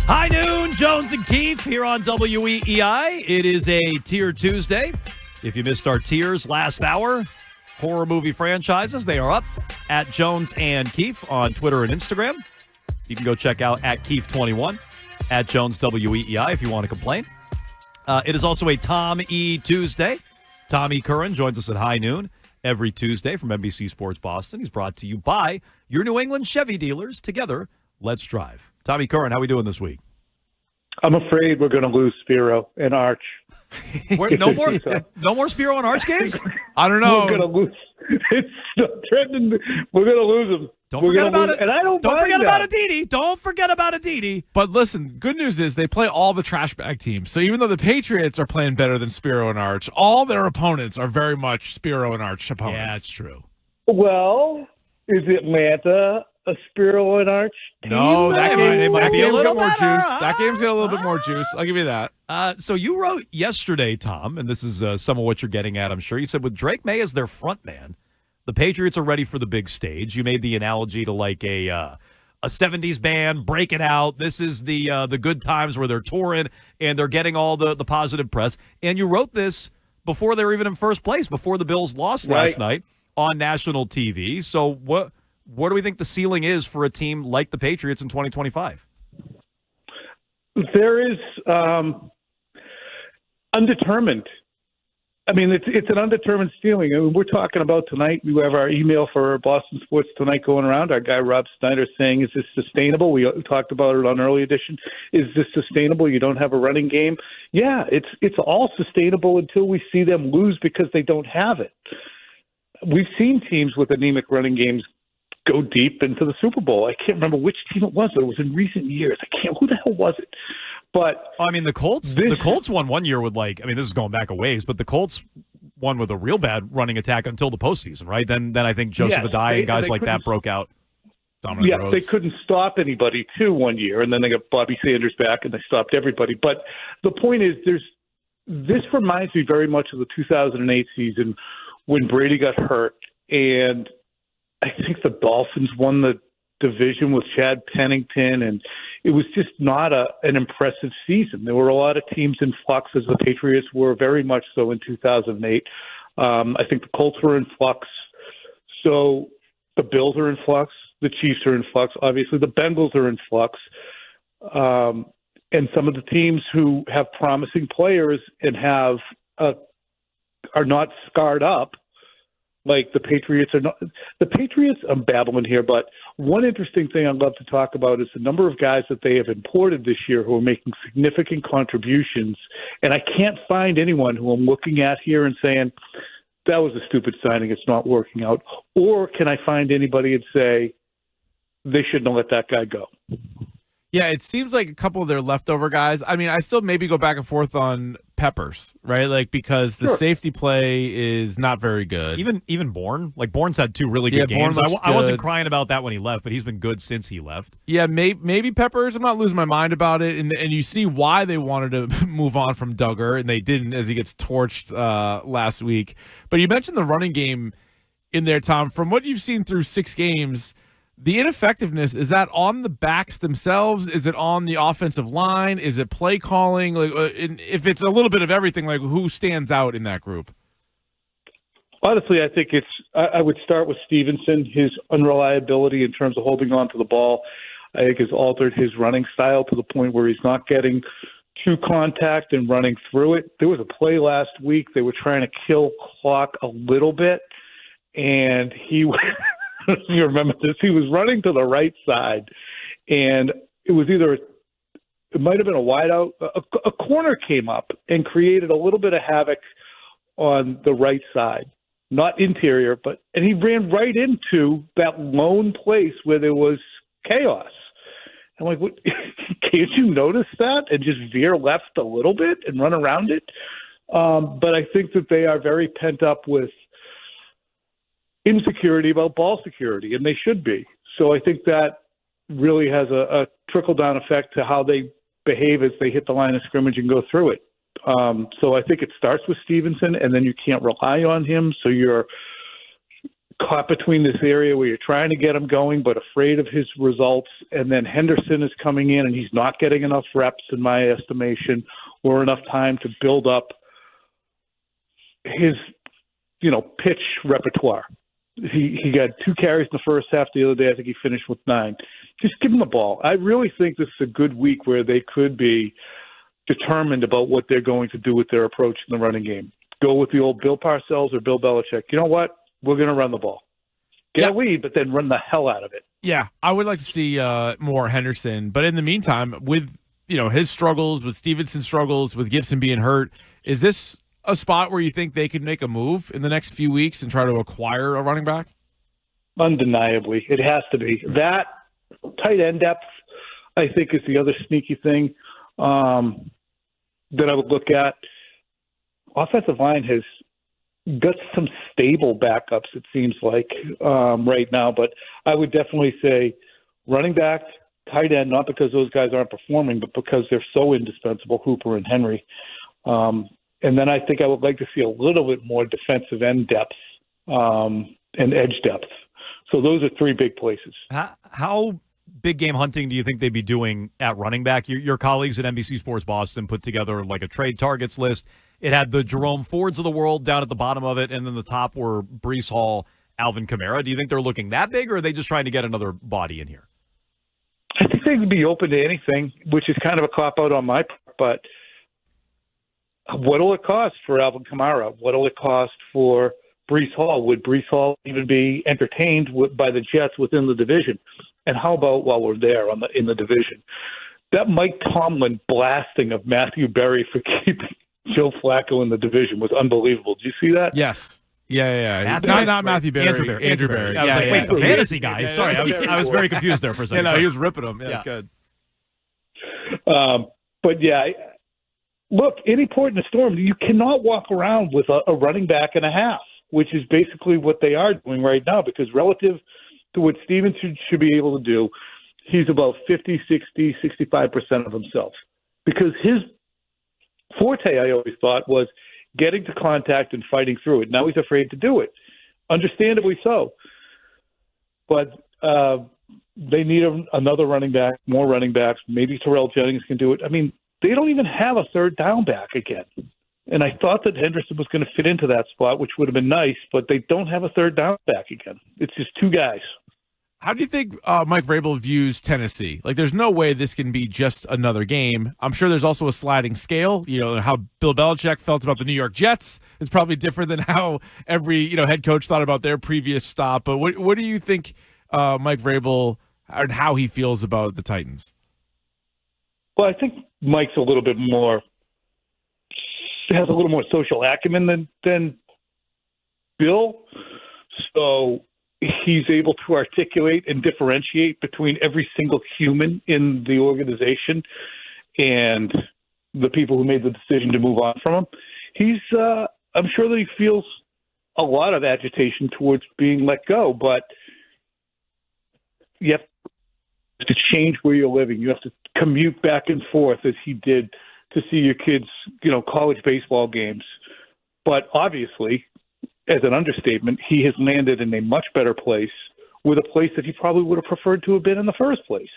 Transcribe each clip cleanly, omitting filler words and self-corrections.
High noon, Jones and Keefe here on WEEI. It is a Tier Tuesday. If you missed our tiers last hour, horror movie franchises, they are up at Jones and Keefe on Twitter and Instagram. You can go check out at Keefe21, at Jones WEEI if you want to complain. It is also a Tom E. Tuesday. Tommy Curran joins us at high noon every Tuesday from NBC Sports Boston. He's brought to you by your New England Chevy dealers. Together, let's drive. Tommy Curran, how are we doing this week? I'm afraid we're going to lose Spiro and Arch. No more Spiro and Arch games? I don't know. We're going to lose. It's threatening. We're going to lose them. Don't forget about it. And I don't forget about Aditi. Don't forget about Aditi. But listen, good news is they play all the trash bag teams. So even though the Patriots are playing better than Spiro and Arch, all their opponents are very much Spiro and Arch opponents. Yeah, that's true. Well, is Atlanta a Spiro and Arch team? No, that game might be a little more better. juice. That game's got a little bit more juice. I'll give you that. So you wrote yesterday, Tom, and this is some of what you're getting at, I'm sure. You said with Drake Maye as their front man, the Patriots are ready for the big stage. You made the analogy to like a 70s band breaking out. This is the good times where they're touring and they're getting all the positive press. And you wrote this before they were even in first place, before the Bills lost last night on national TV. So what do we think the ceiling is for a team like the Patriots in 2025? There is undetermined. I mean, it's an undetermined ceiling. I mean, we're talking about tonight. We have our email for Boston Sports Tonight going around. Our guy Rob Snyder saying, "Is this sustainable?" We talked about it on early edition. Is this sustainable? You don't have a running game. Yeah, it's all sustainable until we see them lose because they don't have it. We've seen teams with anemic running games go deep into the Super Bowl. I can't remember which team it was, but it was in recent years. Who the hell was it? But I mean, the Colts won one year with this is going back a ways, but the Colts won with a real bad running attack until the postseason, right? Then I think Joseph Adai and guys like that broke out. Dominic Rhodes. They couldn't stop anybody too one year, and then they got Bobby Sanders back and they stopped everybody. But the point is, this reminds me very much of the 2008 season when Brady got hurt, and I think the Dolphins won the division with Chad Pennington, and it was just not an impressive season. There were a lot of teams in flux, as the Patriots were very much so in 2008. I think the Colts were in flux. So the Bills are in flux. The Chiefs are in flux. Obviously, the Bengals are in flux. And some of the teams who have promising players and are not scarred up, like the Patriots are not. The Patriots, I'm babbling here, but one interesting thing I'd love to talk about is the number of guys that they have imported this year who are making significant contributions. And I can't find anyone who I'm looking at here and saying, that was a stupid signing, it's not working out. Or can I find anybody and say, they shouldn't have let that guy go? Yeah, it seems like a couple of their leftover guys. I mean, I still maybe go back and forth on Peppers, right? Like, because the safety play is not very good. Even Bourne. Like, Bourne's had two really good games. I wasn't crying about that when he left, but he's been good since he left. Yeah, maybe Peppers. I'm not losing my mind about it. And you see why they wanted to move on from Duggar, and they didn't, as he gets torched last week. But you mentioned the running game in there, Tom. From what you've seen through 6 games, the ineffectiveness, is that on the backs themselves? Is it on the offensive line? Is it play calling? Like, if it's a little bit of everything, like who stands out in that group? Honestly, I think I would start with Stevenson. His unreliability in terms of holding on to the ball, I think, has altered his running style to the point where he's not getting true contact and running through it. There was a play last week. They were trying to kill clock a little bit, and he you remember this, he was running to the right side, and it was it might have been a wide out, a corner came up and created a little bit of havoc on the right side, not interior, and he ran right into that lone place where there was chaos. I'm like, what, can't you notice that and just veer left a little bit and run around it? But I think that they are very pent up with insecurity about ball security, and they should be. So I think that really has a trickle-down effect to how they behave as they hit the line of scrimmage and go through it. So I think it starts with Stevenson, and then you can't rely on him. So you're caught between this area where you're trying to get him going but afraid of his results, and then Henderson is coming in and he's not getting enough reps, in my estimation, or enough time to build up his, pitch repertoire. He got 2 carries in the first half the other day. I think he finished with 9. Just give him the ball. I really think this is a good week where they could be determined about what they're going to do with their approach in the running game. Go with the old Bill Parcells or Bill Belichick. You know what? We're going to run the ball. Get a lead, but then run the hell out of it. Yeah, I would like to see more Henderson. But in the meantime, with his struggles, with Stevenson's struggles, with Gibson being hurt, is this a spot where you think they could make a move in the next few weeks and try to acquire a running back? Undeniably. It has to be. That tight end depth, I think, is the other sneaky thing that I would look at. Offensive line has got some stable backups, it seems like, right now. But I would definitely say running back, tight end, not because those guys aren't performing, but because they're so indispensable, Hooper and Henry. And then I think I would like to see a little bit more defensive end depth and edge depth. So those are 3 big places. How big game hunting do you think they'd be doing at running back? Your colleagues at NBC Sports Boston put together like a trade targets list. It had the Jerome Fords of the world down at the bottom of it, and then the top were Breece Hall, Alvin Kamara. Do you think they're looking that big, or are they just trying to get another body in here? I think they would be open to anything, which is kind of a cop-out on my part, but what will it cost for Alvin Kamara? What will it cost for Breece Hall? Would Breece Hall even be entertained by the Jets within the division? And how about while we're there in the division? That Mike Tomlin blasting of Matthew Berry for keeping Joe Flacco in the division was unbelievable. Did you see that? Yes. Yeah. Not Matthew Berry. Andrew Berry. I was wait, the fantasy guy. Yeah, Sorry, I was very confused there for a second. Yeah, no, he was ripping him. Yeah, it's good. But yeah, look, any port in the storm, you cannot walk around with a running back and a half, which is basically what they are doing right now, because relative to what Stevenson should be able to do, he's about 50, 60, 65% of himself. Because his forte, I always thought, was getting to contact and fighting through it. Now he's afraid to do it. Understandably so. But they need another running back, more running backs. Maybe Terrell Jennings can do it. I mean, they don't even have a third down back again. And I thought that Henderson was going to fit into that spot, which would have been nice, but they don't have a third down back again. It's just 2 guys. How do you think Mike Vrabel views Tennessee? Like, there's no way this can be just another game. I'm sure there's also a sliding scale. How Bill Belichick felt about the New York Jets is probably different than how every head coach thought about their previous stop. But what do you think Mike Vrabel and how he feels about the Titans? Well, I think Mike's has a little more social acumen than Bill. So he's able to articulate and differentiate between every single human in the organization and the people who made the decision to move on from him. I'm sure that he feels a lot of agitation towards being let go, but you have to change where you're living. You have to commute back and forth as he did to see your kids, college baseball games. But obviously, as an understatement, he has landed in a much better place, with a place that he probably would have preferred to have been in the first place.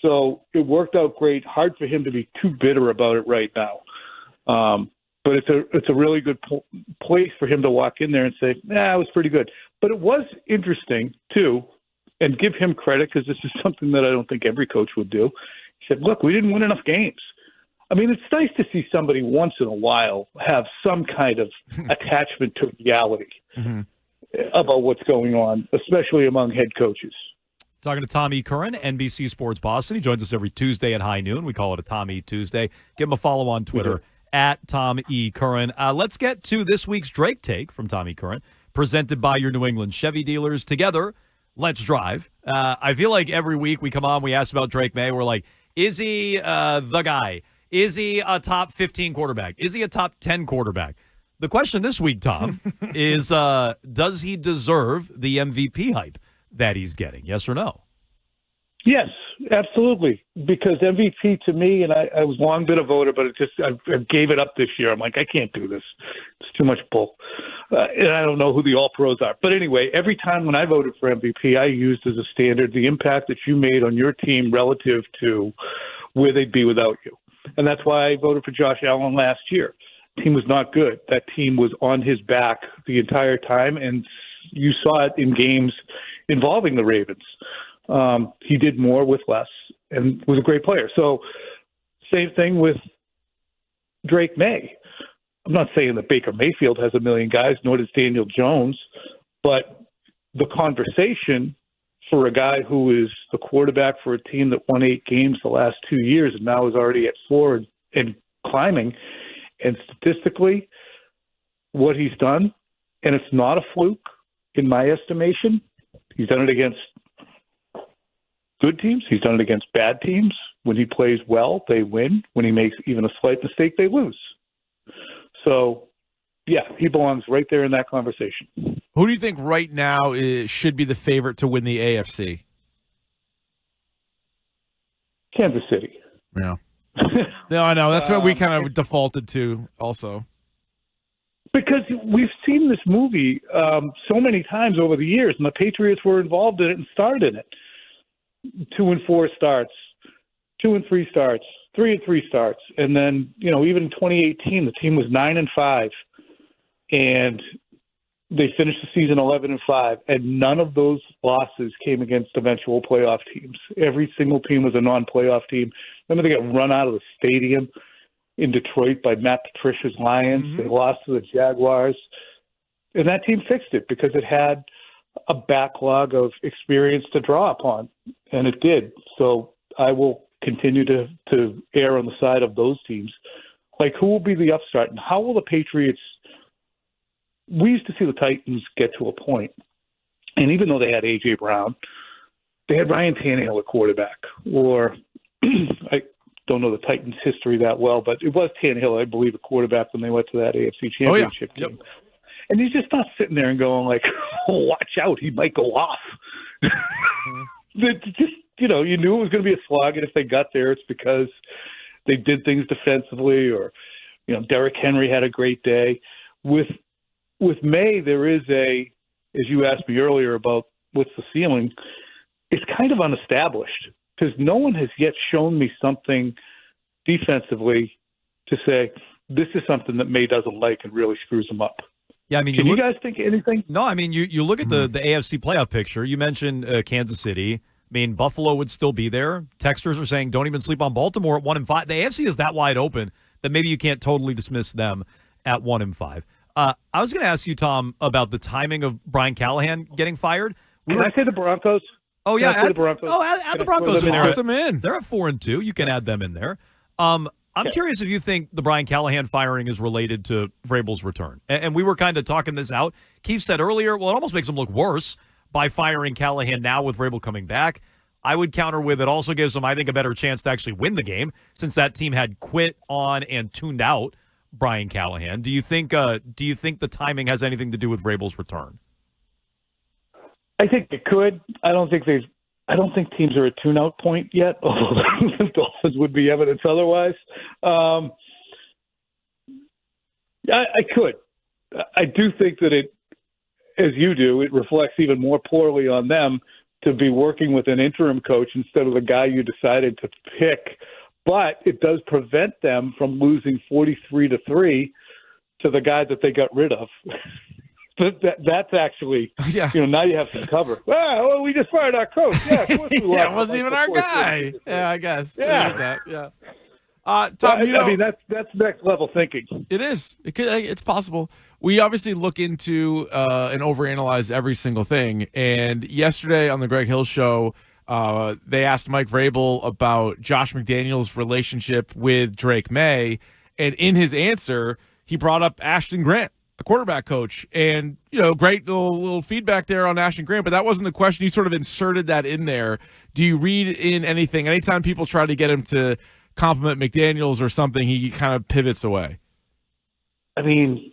So it worked out great. Hard for him to be too bitter about it right now. But it's a really good place for him to walk in there and say, it was pretty good. But it was interesting, too, and give him credit, because this is something that I don't think every coach would do. He said, look, we didn't win enough games. I mean, it's nice to see somebody once in a while have some kind of attachment to reality about what's going on, especially among head coaches. Talking to Tommy Curran, NBC Sports Boston. He joins us every Tuesday at high noon. We call it a Tommy Tuesday. Give him a follow on Twitter at Tom E. Curran. Let's get to this week's Drake Take from Tommy Curran, presented by your New England Chevy dealers. Together, let's drive. I feel like every week we come on, we ask about Drake Maye. We're like, is he the guy? Is he a top 15 quarterback? Is he a top 10 quarterback? The question this week, Tom, is does he deserve the MVP hype that he's getting? Yes or no? Yes, absolutely. Because MVP to me, and I was long been a voter, but I gave it up this year. I'm like, I can't do this. It's too much bull. And I don't know who the all-pros are. But anyway, every time when I voted for MVP, I used as a standard the impact that you made on your team relative to where they'd be without you. And that's why I voted for Josh Allen last year. Team was not good. That team was on his back the entire time, and you saw it in games involving the Ravens. He did more with less and was a great player. So same thing with Drake Maye. I'm not saying that Baker Mayfield has a million guys, nor does Daniel Jones, but the conversation for a guy who is the quarterback for a team that won 8 games the last 2 years and now is already at 4 and climbing, and statistically what he's done, and it's not a fluke in my estimation. He's done it against good teams. He's done it against bad teams. When he plays well, they win. When he makes even a slight mistake, they lose. So, yeah, he belongs right there in that conversation. Who do you think right now should be the favorite to win the AFC? Kansas City. Yeah. No, I know. That's what we kind of defaulted to also. Because we've seen this movie so many times over the years, and the Patriots were involved in it and starred in it. 2-4 starts, 2-3 starts, 3-3 starts, and then even in 2018 the team was 9-5, and they finished the season 11-5, and none of those losses came against eventual playoff teams. Every single team was a non-playoff team. Remember, they got run out of the stadium in Detroit by Matt Patricia's Lions. Mm-hmm. They lost to the Jaguars, and that team fixed it because it had a backlog of experience to draw upon, and it did. So I will continue to err on the side of those teams. Like, who will be the upstart, and how will the Patriots – we used to see the Titans get to a point, and even though they had A.J. Brown, they had Ryan Tannehill at quarterback, or I don't know the Titans' history that well, but it was Tannehill, I believe, a quarterback when they went to that AFC Championship game. Yep. And he's just not sitting there and going like, oh, watch out, he might go off. Just, you knew it was going to be a slog, and if they got there, it's because they did things defensively, or, Derrick Henry had a great day. With Maye, there is as you asked me earlier about what's the ceiling, it's kind of unestablished because no one has yet shown me something defensively to say, this is something that Maye doesn't like and really screws him up. Yeah, I mean, you guys think anything? No, I mean, you look at the AFC playoff picture. You mentioned Kansas City. I mean, Buffalo would still be there. Texters are saying don't even sleep on Baltimore at 1-5. The AFC is that wide open that maybe you can't totally dismiss them at 1-5. I was going to ask you, Tom, about the timing of Brian Callahan getting fired. Can I say the Broncos? Oh, yeah. Add the Broncos. Add the Broncos in there. Toss them in. They're at 4-2. You can add them in there. I'm curious if you think the Brian Callahan firing is related to Vrabel's return. And we were kind of talking this out. Keefe said earlier, well, it almost makes him look worse by firing Callahan now with Vrabel coming back. I would counter with it also gives them, I think, a better chance to actually win the game since that team had quit on and tuned out Brian Callahan. Do you think the timing has anything to do with Vrabel's return? I think it could. I don't think teams are at tune-out point yet, although the Dolphins would be evidence otherwise. I could. I do think that it, as you do, it reflects even more poorly on them to be working with an interim coach instead of the guy you decided to pick. But it does prevent them from losing 43-3 to the guy that they got rid of. That's actually, now you have some cover. Well, we just fired our coach. Yeah, of course we it wasn't even our guy. Yeah, I guess. Yeah. There's that. Yeah. Tom, I mean, that's next level thinking. It is. It's possible. We obviously look into and overanalyze every single thing. And yesterday on the Greg Hill Show, they asked Mike Vrabel about Josh McDaniels' relationship with Drake Maye. And in his answer, he brought up Ashton Grant, the quarterback coach. And, great little feedback there on Ashton Grant, but that wasn't the question. He sort of inserted that in there. Do you read in anything? Anytime people try to get him to compliment McDaniels or something, he kind of pivots away. I mean,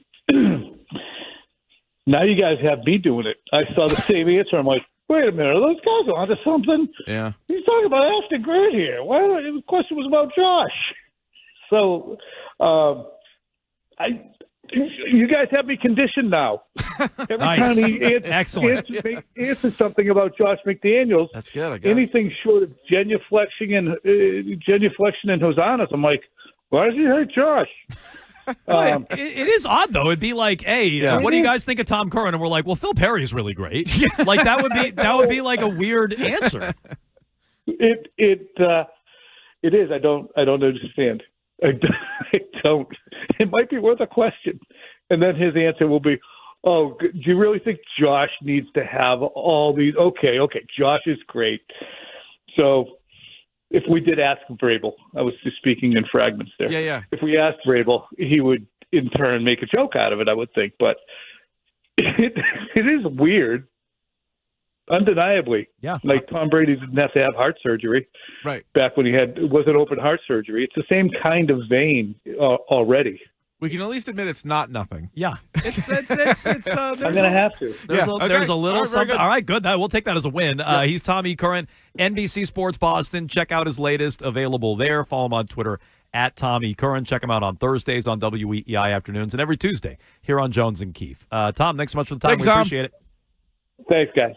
now you guys have me doing it. I saw the same answer. I'm like, wait a minute, are those guys onto something? Yeah. He's talking about Ashton Grant here. Why? The question was about Josh. So, you guys have me conditioned now. Every Nice. time he Excellent. answers something about Josh McDaniels, That's good, I guess. anything short of genuflection and hosannas, I'm like, why does he hate Josh? It is odd though. It'd be like, hey, what do you guys think of Tom Curran? And we're like, well, Phil Perry's really great. Like that would be like a weird answer. It is. I don't understand. I don't. It might be worth a question, and then his answer will be, "Oh, do you really think Josh needs to have all these?" Okay, Josh is great. So, if we did ask Vrabel, I was just speaking in fragments there. Yeah. If we asked Vrabel, he would in turn make a joke out of it, I would think. But it is weird, undeniably. Yeah. Like Tom Brady didn't have to have heart surgery. Right. Back when he wasn't open heart surgery. It's the same kind of vein already. We can at least admit it's not nothing. Yeah. It's I'm going to have to. There's a little All right, very something. good. All right, good. We'll take that as a win. He's Tommy Curran, NBC Sports Boston. Check out his latest, available there. Follow him on Twitter at Tommy Curran. Check him out on Thursdays on WEEI afternoons and every Tuesday here on Jones and Keefe. Tom, thanks so much for the time. Thanks, we Tom. appreciate it. Thanks, guys.